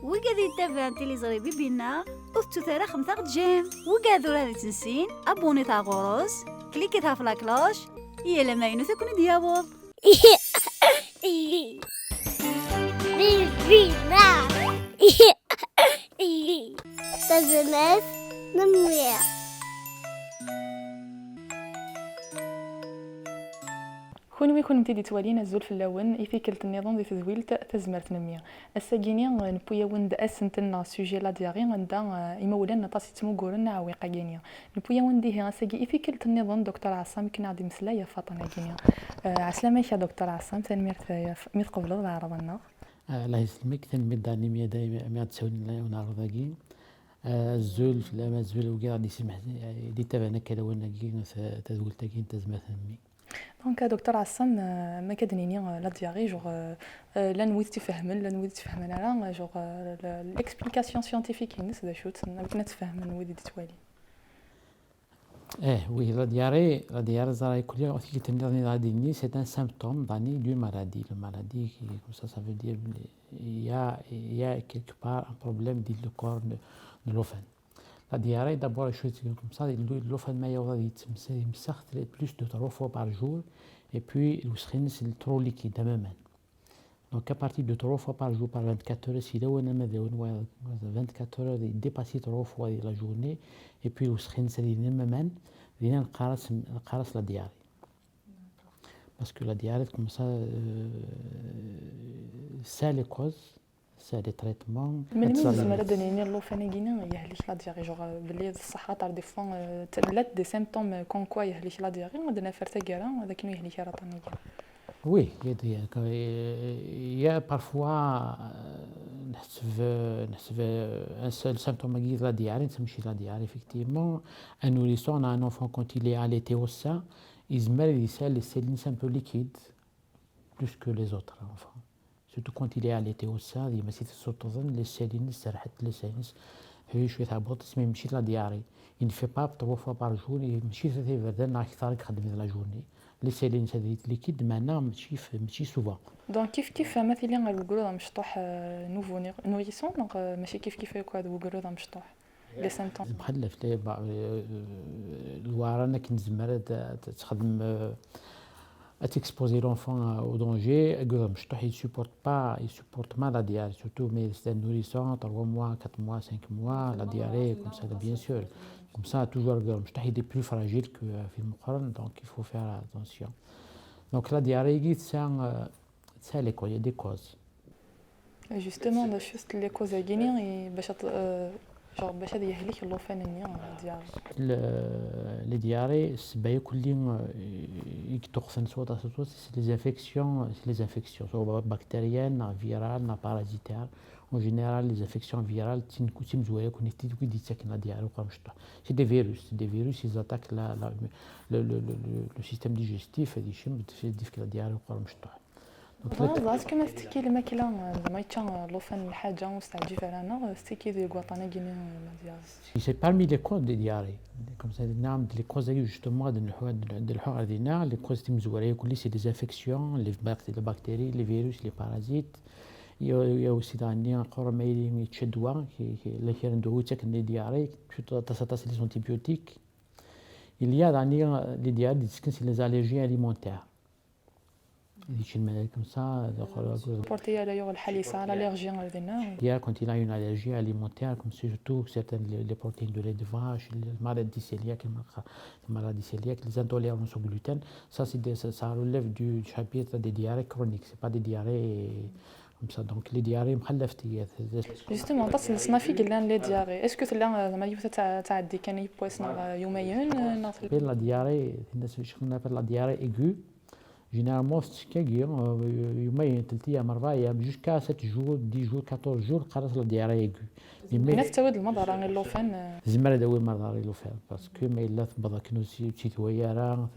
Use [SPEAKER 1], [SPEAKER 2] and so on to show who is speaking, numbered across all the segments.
[SPEAKER 1] وقاعد يتابع تيليزري بيبينا أختو ثرا خمسة جيم وقاعدوا راه تنسين أبوني تاع غوروس كليكي تاع فلاكلاش يلا ما ينو تكون ديابول
[SPEAKER 2] بيبينا تزنف نمية
[SPEAKER 3] كون ويكون متيدي توالينا الزول في اللون يفيكل النظام دي تزويل تزمر تنمية الساجيني نبويا وند اسنتنا سوجي لا دياغي ندا يمولنا طاسي تموغورنا عويقه جينيا نبويا وندي هي ساجي يفيكل النظام دكتور عصام كنا عادي مسلا يا فاطمه جينيا عسلامه يا دكتور عصام تنميرت ميت قبل العرضنا
[SPEAKER 4] الله يسلمك تنمد داني دايما ما تسولنا لا ونعرضاكي الزول في الأمازول الزول وكاع اللي سمح اللي تابعنا كلاونا كي تزول تاكين تزمر تنمي
[SPEAKER 3] دونك دكتور عصام ما كدنيني لا دياغي جوغ لا نويت تفهمن لا نويت تفهمن على جوغ ليكسبليكاسيون سيانتيفيك الناس دا شوت بغينا تفهمن نويت توالي
[SPEAKER 4] oui la diarrhée زراي كل يوم qui تنرني غادي c'est un symptôme d'année d'une maladie la maladie qui comme ça veut dire il y a quelque part un problème dans le corps de l'ophène. La diarrhée d'abord les choses comme ça l'ophène ما يمسخ plus de 3 fois par jour et puis الوسخين c'est trop liquide تماما. Donc à partir de 3 fois par jour par 24 heures si لو انا مثلا 24 heures dépasser 3 fois la journée et puis الوسخين c'est تماما بدينا نقارس la diarrhée. Parce que la diarrhée comme ça ça les causes ça les traitements
[SPEAKER 3] من زعما دنيني اللوفانيكينا يهليش لا دياغي جوغ بلي الصحه تاع دي فون تلات دي سيمبتوم كون كوا يهليش لا دياغي غادنا فرتاكيرا هذاك يهليش راه طنيكا.
[SPEAKER 4] Oui, il y a parfois un seul symptôme qui est la diarrhée, c'est la diarrhée effectivement. Un nourrisson, un enfant quand il est allaité au sein, il se met les selles un peu liquides, plus que les autres enfants. Surtout quand il est allaité au sein, il y a les selles, les selles, il la diarrhée. Il ne fait pas 3 fois par jour, il ne la journée. Les سيلين هذيك ليكيد معنا ماشي سوفا
[SPEAKER 3] دونك كيف مثلا القرود مشطوح نوفو نوريسون دونك ماشي كيف يكون هذا القرود مشطوح لي سيمبتوم
[SPEAKER 4] مخلف الورانا كنزمر تخدم تexposer l'enfant au danger القرود مشطوح il supporte pas la diarrhée surtout mais c'est un nourrisson 3 mois 4 mois 5 mois la diarrhée comme ça bien sûr. Comme ça, toujours le moustache est plus fragile que le muqarn, donc il faut faire attention. Donc la diarrhée, c'est les causes, il y a des causes.
[SPEAKER 3] Justement, juste les causes à Guinée, باش هذا يهلك اللوفانية
[SPEAKER 4] les diarrhées c'est كلهم يتوقفن صوت c'est les infections soit bactériennes, virales, parasitaires. En général les infections virales c'est des virus ils attaquent le système digestif et la diarrhée
[SPEAKER 3] زعما كما تحكي الماكله زعما يتشان لوفان الحاجه مستعجل فرانا ستيكي ديال غوطانا كيني ديال
[SPEAKER 4] c'est parmi les causes des diarrhées comme ça les causes justement de الحوار les causes تمزوريه كل c'est des infections les bactéries les virus les parasites il y a aussi un corps يتشدوا اللي عنده تاكل diarrhée تصاص les antibiotiques il y a les diarrhées c'est les allergies alimentaires. Comme ça, quand il a une allergie alimentaire, comme surtout certaines les protéines de lait de vache, les maladies cœliaques, les intolérances au gluten, ça relève du chapitre des diarrhées chroniques, c'est pas des diarrhées comme ça. Donc les diarrhées
[SPEAKER 3] justement تصنفي قلنا لي دياري اسكو تلا زعما يوث تعدي كان يبوسنا يوميا
[SPEAKER 4] la diarrhée ce qu'on appelle la diarrhée aiguë. Généralement, c'est jusqu'à 7 jours, 10 jours, 14 jours, la diarrhée aiguë.
[SPEAKER 3] الناس تعود المرضى راه اللوفان
[SPEAKER 4] زعما داوي المرضى اللوفان باسكو ما الا تبدا كنو شي هوايه راه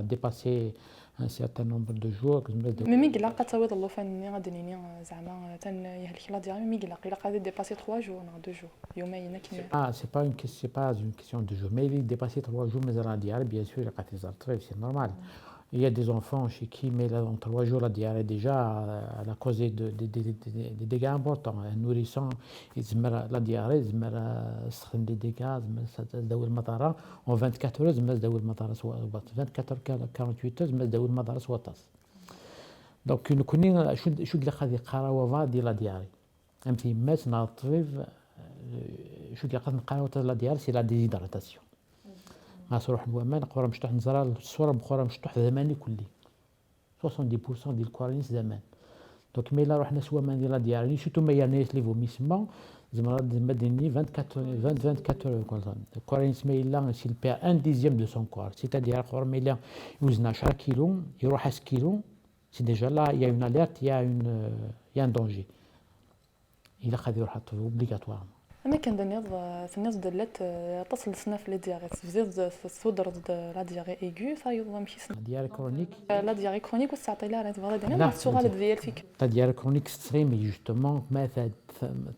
[SPEAKER 4] ديباسي ان سيغتان نومبر دو جور
[SPEAKER 3] ميمي قلق تعود اللوفان غادي نيني زعما تن يهلك لا دياري ميمي قلق الا قادر ديباسي 3 جور 2 جور يومين كيما
[SPEAKER 4] c'est pas une question de jour mais il dépasse 3 jours mais la diarrhée bien sûr il قادر يزال très c'est normal. Il y a des enfants chez qui, mais là, en 3 jours, la diarrhée déjà, elle a causé des dégâts importants. Un nourrisson, la diarrhée, il des dégâts, en 24 heures, 24 heures, 48 heures, donc nous connaissons شو اللي خذ قراوة ديال لا دياري أمثل مات نهار الطبيب شو اللي قد قراوة لا دياري سي لا ديزيدراتاسيون غنروح نوما نقرا مشطوح نزرع الصورة بخورة مشطوح زماني كلي 70% ديال الكوارينس زمان دونك مي الا رحنا سوامان ديال لا دياري شفتو ما يانيس لي فوميسمون زعما ديني 24 الكوارينس ما الا سي البير ان ديزيام دو سون كوار سيتادير الخور ما الا يوزن 10 كيلو يروح 10 كيلو سي ديجا لا يا اون اليرت يا ان دونجي الا خاطر يروح اوبليغاتوارمون
[SPEAKER 3] انا كنظن الناس دلت تصل سنه في لي دياريت بزاف صدر لا دياري ايغو صايو ماشي سنه
[SPEAKER 4] دياري كرونيك
[SPEAKER 3] لا دياري كرونيك وتعطي لها راه انا السؤال ديال فيك
[SPEAKER 4] لا دياري كرونيك ستريم جوستومون ما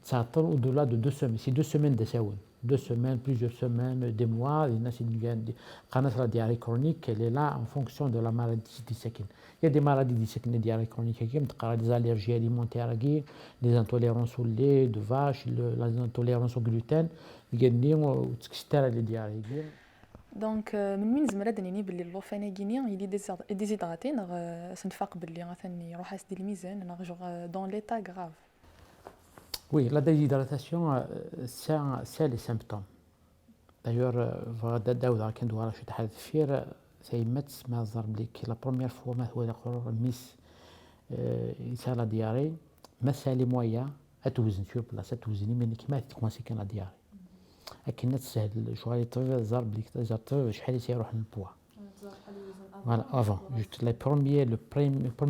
[SPEAKER 4] تساطر او دولا دو 2 سيمين سي 2 سيمين دساون 2 سيمين بليزيور سيمين دي موا الناس اللي قناه لا دياري كرونيك اللي لا ان فونكسيون دو لا مالادي دي ساكن يا دي مالادي دي ساكن دياري كرونيك كي متقرا لي زاليرجي اليمونتير كي لي انتوليرونس او لي دو فاش لا انتوليرونس او gluten اللي وتكستر لي دياري
[SPEAKER 3] دونك من زمرا دنيني باللي اللوفاناكيني يلي ديزيدراتي سنفاق باللي غاثاني يروح يسدي الميزان انا جوغ دون ليتا غراف.
[SPEAKER 4] Oui, la déshydratation, c'est les symptômes. D'ailleurs, Daouda كان دوار شي تحدث فيه سيمت ما ضرب لك لا بروميير فوا ما هو يقول ميس يسال لا دياري ما سالي مويا اتوزن شوف بلاصه توزني من كيما تكونسي كان لا دياري لكن تسهل شويه طيب ضرب لك تجرب شحال يروح للبوا فوالا افون جوست لو بروميير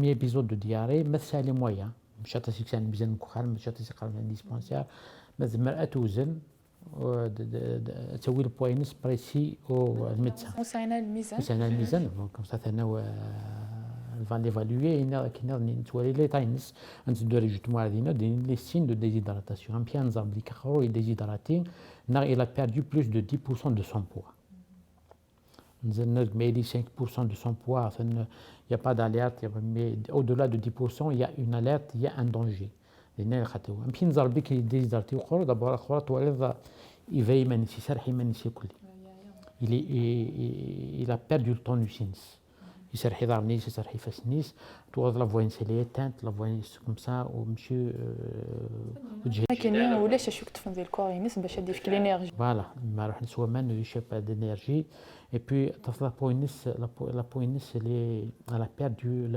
[SPEAKER 4] ايبيزود دو دياري ما سالي مويا مش هتسيك سان ميزان مكخر مش هتسيك قرن ديسبونسير مازال اتوزن تسوي البوينس بريسي او الميدسان
[SPEAKER 3] وسعنا الميزان
[SPEAKER 4] كوم سا ثنا فان ايفالوي كنا نتوالي لي تاينس انت دوري جوت موردينا دين لي سين دو ديزيدراتاسيون بيان نزرب لي كخرو ديزيدراتي نا il a perdu plus de 10% de son poids نزلنا ميلي 5% de son poids il y a pas d'alerte mais au-delà de 10% il y a une alerte il y a un danger لأن خاطر يمكن نزرب بك ديزيدراتي وخر دابا اخرى توالي يفاي مانيسي سرحي مانيسي كلي il a perdu le tonus يسرحي ضرنيس يسرحي فاسنيس توض لا فوينس اللي تانت لا فوينس كوم سا ومشي وجهي
[SPEAKER 3] كاين ولاش شوك تفن ديال الكورينس باش يدير فيك لينيرجي
[SPEAKER 4] فوالا ما روح نسوا مان يشاب دينيرجي اي بي تصل لا بوينس اللي على بيردو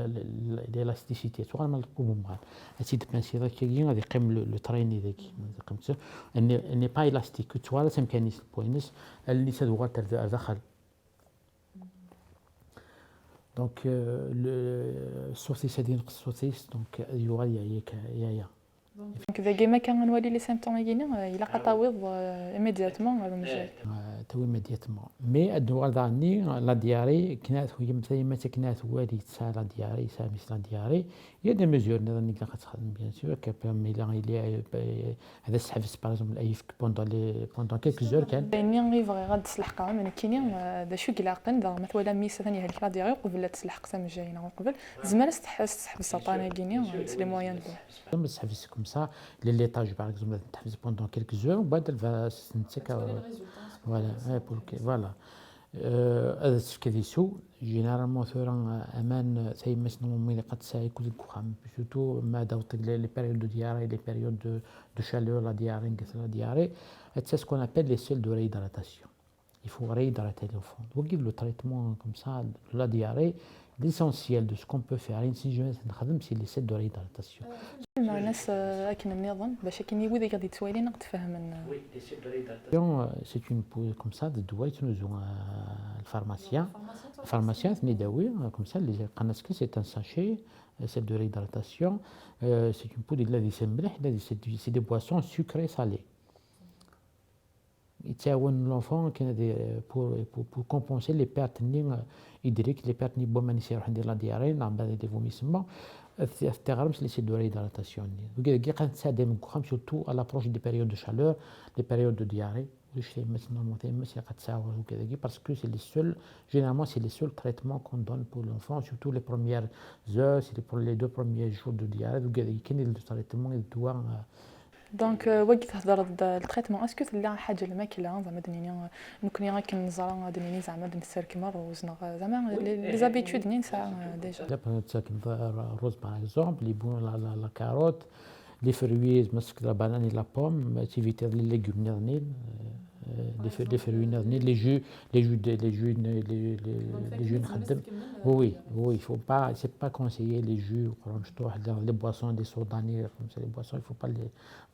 [SPEAKER 4] l'élasticité سواء ما البوم مال هادشي دبانسي ذاك كي غادي يقيم لو تريني ذاك قيمته اني با الاستيك سواء تمكانيس البوينس اللي تدوغ داخل دونك السوسيس هادي نقص السوسيس دونك يغالي يا
[SPEAKER 3] دونك اذا كيما كنولي لي سيمبتوم كاينين الا قطاويض ايميدياتمون
[SPEAKER 4] تو ايميدياتمون مي الدوار داني لا دياري كنات هي مثلا ما كنات والي تسال لا دياري ساميس لا دياري يا دي ميزور نظن كي كتخدم بيان سور كابامي لا هذا السحفس باغ اكزومبل ايف بوندون كيلك زور كان
[SPEAKER 3] يعني غيفغي غاد تسلحق من كاينين دا شو كلاقن دا مثلا ميس ثاني هذيك لا دياري قبل تسلحق سام جاينا قبل زعما تحبس السطانه كاينين سي لي مويان
[SPEAKER 4] دو تحبس كوم سا لي ليطاج باغ اكزومبل تحبس بوندون كيلك زور وبعد نتسكا فوالا فوالا هذا كيديسو جينيرالمون ثورا امان تاي مسنو ملي قد ساي كل كوخام سورتو ما داوت لي بيريود دو دياري لي بيريود دو شالور لا دياري نقص لا دياري c'est ce qu'on appelle les sels de réhydratation. Il faut réhydrater l'enfant. Donc, le traitement comme ça de la diarrhée, l'essentiel de ce qu'on peut faire, c'est les sels de réhydratation.
[SPEAKER 3] مع ناس اكن النظام باش كاين ويدي غادي توالي نقد فهم
[SPEAKER 4] Oui, les sels de réhydratation, c'est une poudre comme ça de doigt يتنوزو le pharmacien ثني comme ça les قناسكي c'est un sachet sel de réhydratation c'est une poudre اللي يسمح c'est des boissons sucrées salées. يتعاون لونفون كاين pour compenser les pertes hydriques les pertes نيبو مانيش يروح ندير لا دياري نعم بعد دي فوميسمون تغرمش لي سي دو ريداتاسيون وكذا قد تساعد مكم سورتو على بروش دي بيريود دو شالور لي بيريود دو دياري واش نورمالمون تيمس قد تساعد وكذا باسكو سي لي سول généralement c'est les seuls traitements qu'on donne pour l'enfant surtout les premières heures c'est pour les 2 premiers jours de diarrhée وكذا كاين التريتمون الدواء
[SPEAKER 3] دونك وقت تهضر التريتمون اسكو تلا حاجه الماكله زعما دنيا نكوني غير كنزرا دنيا زعما نسرك الروز زعما لي زابيتود نين ساعه ديجا
[SPEAKER 4] دابا تاكل الروز باغ اكزومبل لي بون لا كاروت لي فروي مسك لا بانان لا بوم تيفيتير لي ليغوم نيرنين les fruits nés les jus نخدم oui il faut pas c'est pas conseillé les jus les boissons des sodas comme ça les boissons il faut pas les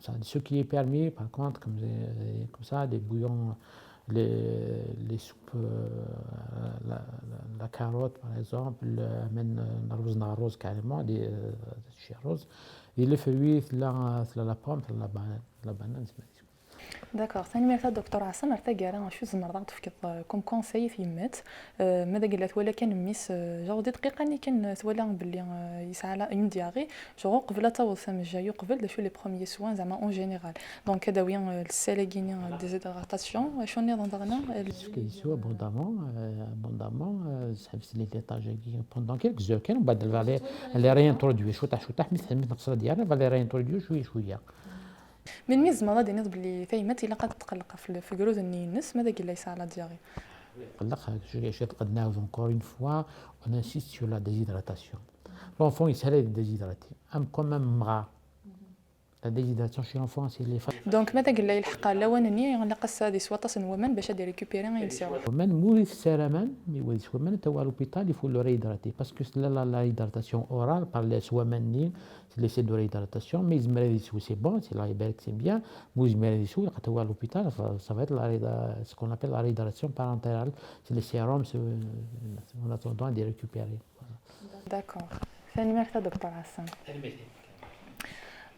[SPEAKER 4] ça ce qui est permis par contre comme ça des bouillons les soupes la carotte par exemple même الرز carrément des rose et les fruits la pomme la banane
[SPEAKER 3] داكوغ ثاني مرتا دكتور عصام مرتا كاع شو زمر تفكر كوم كونساي في يمات ماذا قالت ولا كان ميس جو دي دقيقه اني كان تولا باللي يسعى على اون دياغي جو قبل تا وثم جاي قبل شو لي بروميي سوان زعما اون جينيرال دونك هذا وين السالاكيني ديزيدراتاسيون شنو نظرنا
[SPEAKER 4] سو abondamment حبس لي ديتاج بوندون كيلك زو كان بعد اللي رينترودوي شو تاع مثل نقص ديالنا فالي رينترودوي شويه
[SPEAKER 3] من ميز مرض الناس باللي فايمات الا قد تقلق في قروز الناس ماذا قال ليس على دياغي
[SPEAKER 4] قلقها شي قدناه encore une fois on insiste sur la déshydratation l'enfant il s'arrête de déshydrater comme même gras la déshydratation chez l'enfant c'est les
[SPEAKER 3] دونك ماذا قال لي الحق لوانني نقص هذه سواطس ومن باش دير ريكوبيري ينسيو
[SPEAKER 4] ومن موريث سيرمان مي وليس ومن توا لوبيتال il faut le réhydrater parce que la hydratation orale par les soins l'essai de réhydratation mais ils me disent c'est bon c'est là c'est bien vous me dites quand tu vas à l'hôpital ça va être ce qu'on appelle la réhydratation parentale c'est les sérums en attendant de récupérer
[SPEAKER 3] d'accord ثاني مرتا دكتور عصام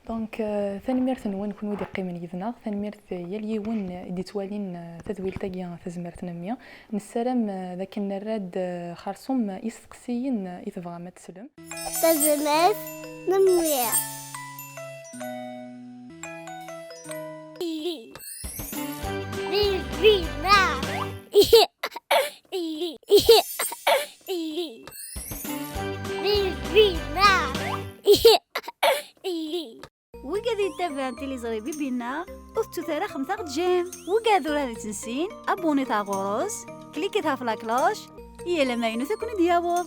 [SPEAKER 3] دونك ثاني مرت نون كون ودي قيمن يذنا ثاني مرت يلي ون دي توالين تذويل تاقيا تزمرت نمية نسلام ذاك النراد خرصوم يسقسيين يتبغى ما تسلم
[SPEAKER 2] تزمرت نمية
[SPEAKER 1] وقاذي يتابع تيليزري بيبينا أختو ثارا 5 جيم وقاذو راه تنسين أبوني تاع غوروز كليكي تاع فلاكلوش يلا ما ينو تكوني ديابوض